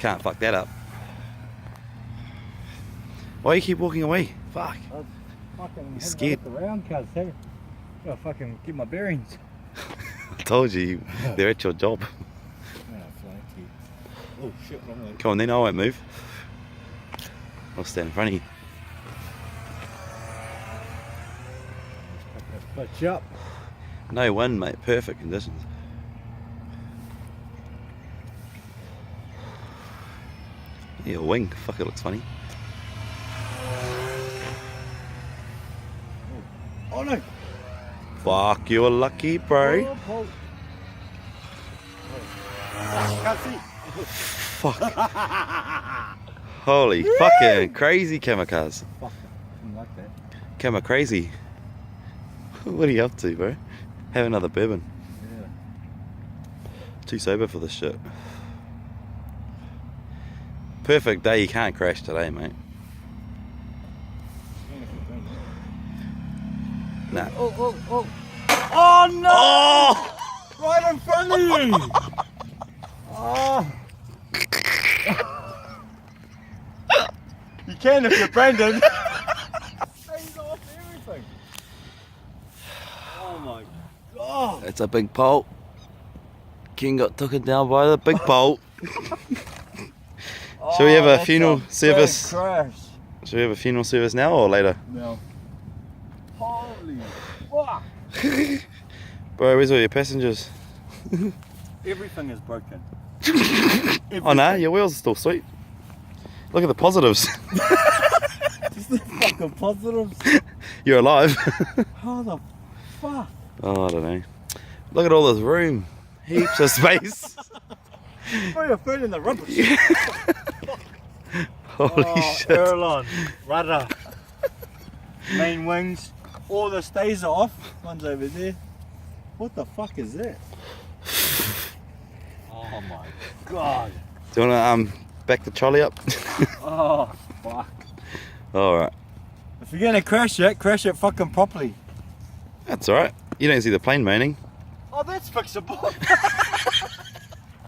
Can't fuck that up. Why you keep walking away? Fuck. I fucking You're scared. around, cuz, hey. Gotta fucking get my bearings. I told you, they're at your job. Oh shit, wrong way. Come on then, I won't move. I'll stand in front of you. Let's up. No wind, mate. Perfect conditions. Yeah, a wing. Fuck, it looks funny. Oh no! Fuck, you're lucky, bro. Oh. Can't see. Fuck. Holy fucking crazy kamikaze. Fuck, I didn't like that. Kama crazy. What are you up to, bro? Have another bourbon. Yeah. Too sober for this shit. Perfect day, you can't crash today, mate. Nah. Oh! Oh no! Oh! Right in front of you! Oh! You can if you're Brandon. Stays off everything. Oh my god! It's a big pole. King got taken down by the big pole. Shall we have a funeral service? Crash. Shall we have a funeral service now or later? No. Holy fuck! Bro, where's all your passengers? Everything is broken. Oh no, your wheels are still sweet. Look at the positives. Just the fucking positives. You're alive. How the fuck? Oh, I don't know. Look at all this room. Heaps of space. Put your foot in the rubbish. Yeah. Holy shit. Airline, rudder, main wings, all the stays are off. One's over there. What the fuck is that? Oh my god. Do you want to back the trolley up? Oh fuck. Alright. If you're gonna crash it fucking properly. That's alright. You don't see the plane moaning. Oh, that's fixable.